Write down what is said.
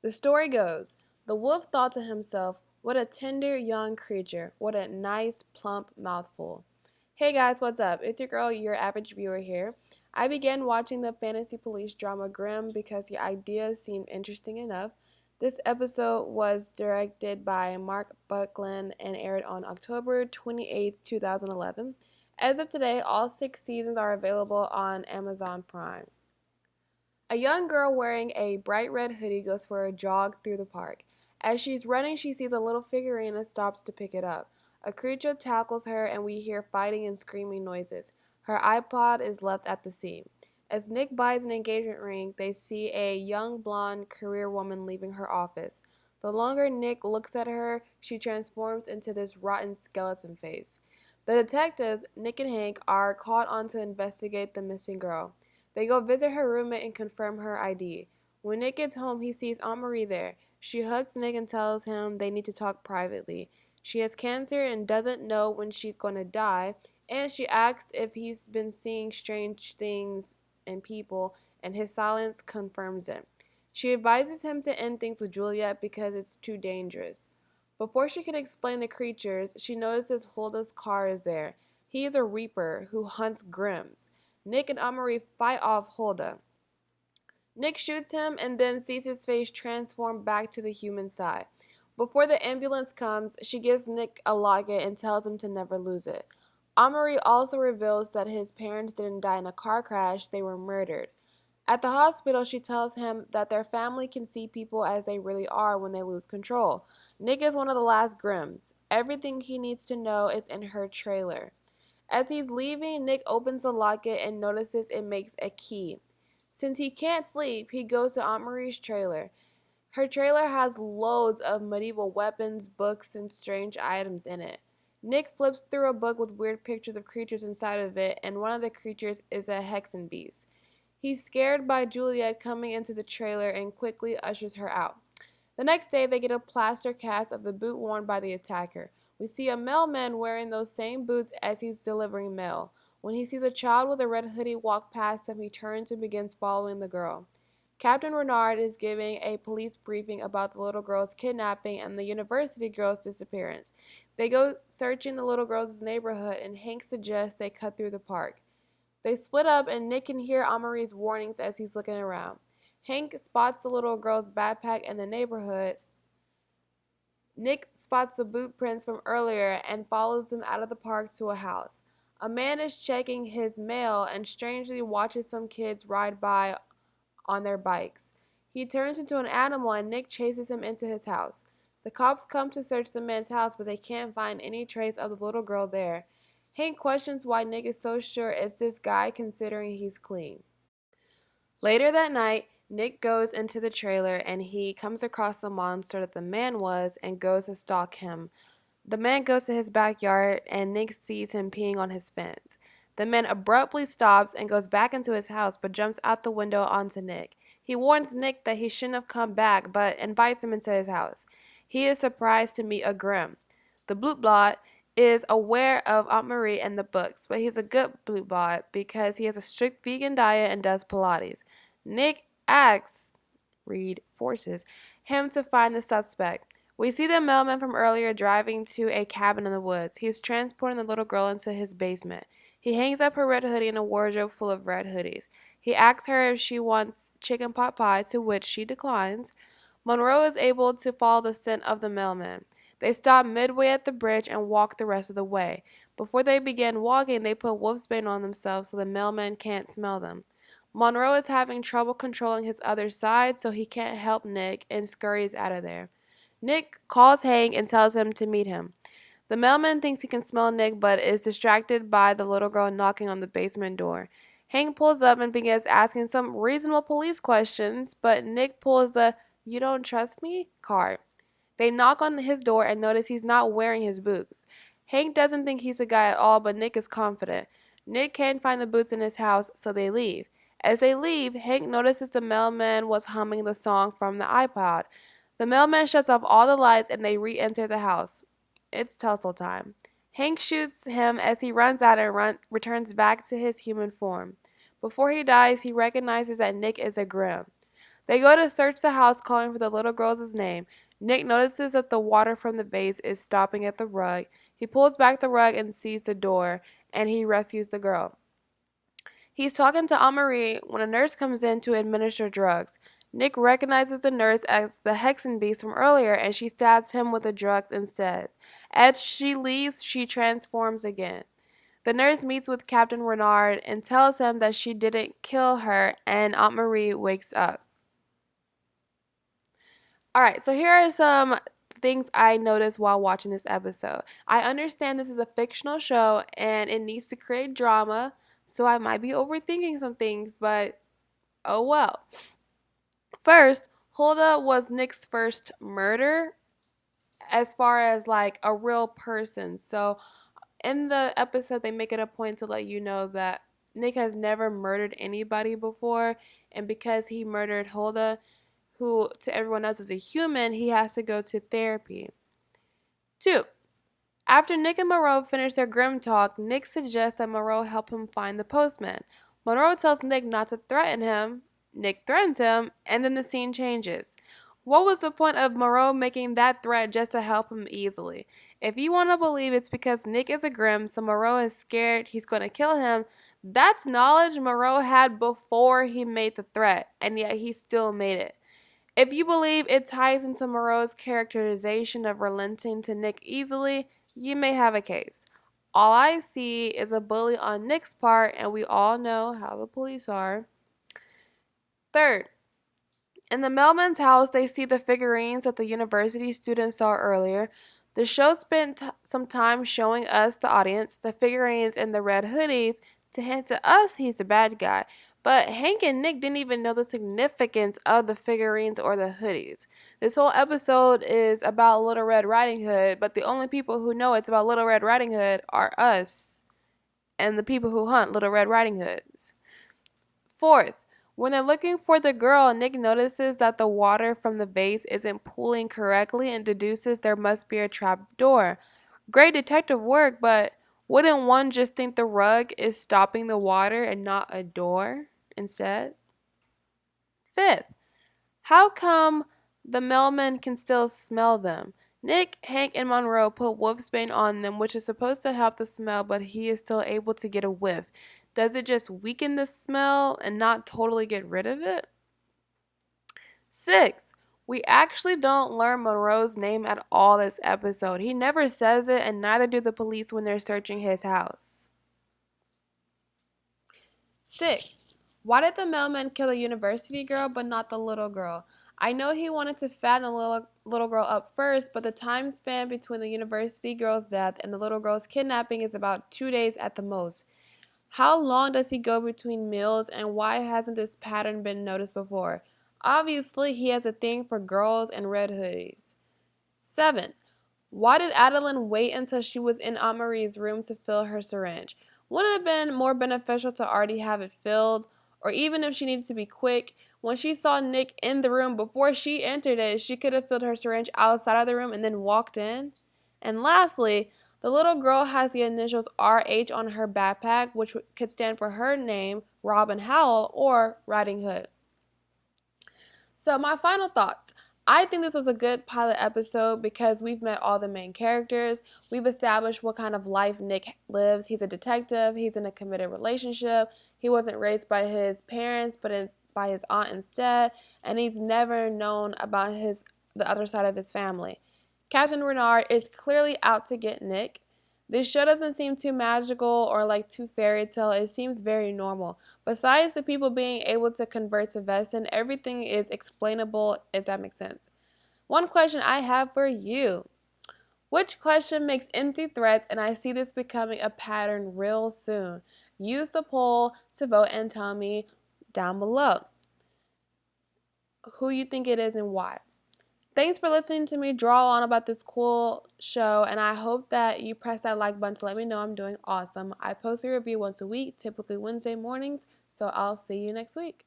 The story goes, the wolf thought to himself, what a tender young creature, what a nice plump mouthful. Hey guys, what's up? It's your girl, your average viewer here. I began watching the fantasy police drama Grimm because the idea seemed interesting enough. This episode was directed by Mark Buckland and aired on October 28, 2011. As of today, all 6 seasons are available on Amazon Prime. A young girl wearing a bright red hoodie goes for a jog through the park. As she's running, she sees a little figurine and stops to pick it up. A creature tackles her, and we hear fighting and screaming noises. Her iPod is left at the scene. As Nick buys an engagement ring, they see a young blonde career woman leaving her office. The longer Nick looks at her, she transforms into this rotten skeleton face. The detectives, Nick and Hank, are called on to investigate the missing girl. They go visit her roommate and confirm her ID. When Nick gets home, he sees Aunt Marie there. She hugs Nick and tells him they need to talk privately. She has cancer and doesn't know when she's going to die, and she asks if he's been seeing strange things and people, and his silence confirms it. She advises him to end things with Juliet because it's too dangerous. Before she can explain the creatures, she notices Hulda's car is there. He is a reaper who hunts Grimms. Nick and Aunt-Marie fight off Hulda. Nick shoots him and then sees his face transform back to the human side. Before the ambulance comes, she gives Nick a locket and tells him to never lose it. Aunt-Marie also reveals that his parents didn't die in a car crash, they were murdered. At the hospital, she tells him that their family can see people as they really are when they lose control. Nick is one of the last Grimms. Everything he needs to know is in her trailer. As he's leaving, Nick opens the locket and notices it makes a key. Since he can't sleep, he goes to Aunt Marie's trailer. Her trailer has loads of medieval weapons, books, and strange items in it. Nick flips through a book with weird pictures of creatures inside of it, and one of the creatures is a hexen beast. He's scared by Juliet coming into the trailer and quickly ushers her out. The next day, they get a plaster cast of the boot worn by the attacker. We see a mailman wearing those same boots as he's delivering mail. When he sees a child with a red hoodie walk past him, he turns and begins following the girl. Captain Renard is giving a police briefing about the little girl's kidnapping and the university girl's disappearance. They go searching the little girl's neighborhood, and Hank suggests they cut through the park. They split up, and Nick can hear Aunt-Marie's warnings as he's looking around. Hank spots the little girl's backpack in the neighborhood. Nick spots the boot prints from earlier and follows them out of the park to a house. A man is checking his mail and strangely watches some kids ride by on their bikes. He turns into an animal and Nick chases him into his house. The cops come to search the man's house, but they can't find any trace of the little girl there. Hank questions why Nick is so sure it's this guy considering he's clean. Later that night, Nick goes into the trailer and he comes across the monster that the man was and goes to stalk him. The man goes to his backyard and Nick sees him peeing on his fence. The man abruptly stops and goes back into his house but jumps out the window onto Nick. He warns Nick that he shouldn't have come back but invites him into his house. He is surprised to meet a Grimm. The Blue Blot is aware of Aunt Marie and the books, but he's a good Blue Blot because he has a strict vegan diet and does Pilates. Nick forces him to find the suspect. We see the mailman from earlier driving to a cabin in the woods. He is transporting the little girl into his basement. He hangs up her red hoodie in a wardrobe full of red hoodies. He asks her if she wants chicken pot pie, to which she declines. Monroe is able to follow the scent of the mailman. They stop midway at the bridge and walk the rest of the way. Before they begin walking, they put wolfsbane on themselves so the mailman can't smell them. Monroe is having trouble controlling his other side, so he can't help Nick and scurries out of there. Nick calls Hank and tells him to meet him. The mailman thinks he can smell Nick but is distracted by the little girl knocking on the basement door. Hank pulls up and begins asking some reasonable police questions, but Nick pulls the "you don't trust me" card. They knock on his door and notice he's not wearing his boots. Hank doesn't think he's a guy at all, but Nick is confident. Nick can't find the boots in his house, so they leave. As they leave, Hank notices the mailman was humming the song from the iPod. The mailman shuts off all the lights and they re-enter the house. It's tussle time. Hank shoots him as he runs out and returns back to his human form. Before he dies, he recognizes that Nick is a Grimm. They go to search the house, calling for the little girl's name. Nick notices that the water from the vase is stopping at the rug. He pulls back the rug and sees the door, and he rescues the girl. He's talking to Aunt Marie when a nurse comes in to administer drugs. Nick recognizes the nurse as the Hexen Beast from earlier, and she stabs him with the drugs instead. As she leaves, she transforms again. The nurse meets with Captain Renard and tells him that she didn't kill her, and Aunt Marie wakes up. Alright, so here are some things I noticed while watching this episode. I understand this is a fictional show and it needs to create drama, so I might be overthinking some things, but oh well. First, Hulda was Nick's first murder as far as like a real person. So in the episode, they make it a point to let you know that Nick has never murdered anybody before, and because he murdered Hulda, who to everyone else is a human, he has to go to therapy. 2. After Nick and Monroe finish their Grimm talk, Nick suggests that Monroe help him find the postman. Monroe tells Nick not to threaten him. Nick threatens him, and then the scene changes. What was the point of Monroe making that threat just to help him easily? If you want to believe it's because Nick is a Grimm, so Monroe is scared he's going to kill him, that's knowledge Monroe had before he made the threat, and yet he still made it. If you believe it ties into Monroe's characterization of relenting to Nick easily, you may have a case. All I see is a bully on Nick's part, and we all know how the police are. 3rd, in the mailman's house, they see the figurines that the university students saw earlier. The show spent some time showing us, the audience, the figurines in the red hoodies to hint to us he's a bad guy. But Hank and Nick didn't even know the significance of the figurines or the hoodies. This whole episode is about Little Red Riding Hood, but the only people who know it's about Little Red Riding Hood are us and the people who hunt Little Red Riding Hoods. 4th, when they're looking for the girl, Nick notices that the water from the vase isn't pooling correctly and deduces there must be a trap door. Great detective work, but wouldn't one just think the rug is stopping the water and not a door instead? 5th, how come the mailman can still smell them? Nick, Hank, and Monroe put wolfsbane on them, which is supposed to help the smell, but he is still able to get a whiff. Does it just weaken the smell and not totally get rid of it? 6th, we actually don't learn Monroe's name at all this episode. He never says it, and neither do the police when they're searching his house. 6th, why did the mailman kill the university girl but not the little girl? I know he wanted to fatten the little girl up first, but the time span between the university girl's death and the little girl's kidnapping is about 2 days at the most. How long does he go between meals, and why hasn't this pattern been noticed before? Obviously, he has a thing for girls and red hoodies. 7. Why did Adeline wait until she was in Aunt Marie's room to fill her syringe? Wouldn't it have been more beneficial to already have it filled? Or even if she needed to be quick, when she saw Nick in the room before she entered it, she could have filled her syringe outside of the room and then walked in. And lastly, the little girl has the initials RH on her backpack, which could stand for her name, Robin Howell, or Riding Hood. So my final thoughts. I think this was a good pilot episode because we've met all the main characters. We've established what kind of life Nick lives. He's a detective. He's in a committed relationship. He wasn't raised by his parents, but by his aunt instead. And he's never known about the other side of his family. Captain Renard is clearly out to get Nick. This show doesn't seem too magical or like too fairy tale. It seems very normal. Besides the people being able to convert to Vestin, everything is explainable, if that makes sense. One question I have for you. Which question makes empty threats, and I see this becoming a pattern real soon? Use the poll to vote and tell me down below who you think it is and why. Thanks for listening to me draw on about this cool show, and I hope that you press that like button to let me know I'm doing awesome. I post a review once a week, typically Wednesday mornings, so I'll see you next week.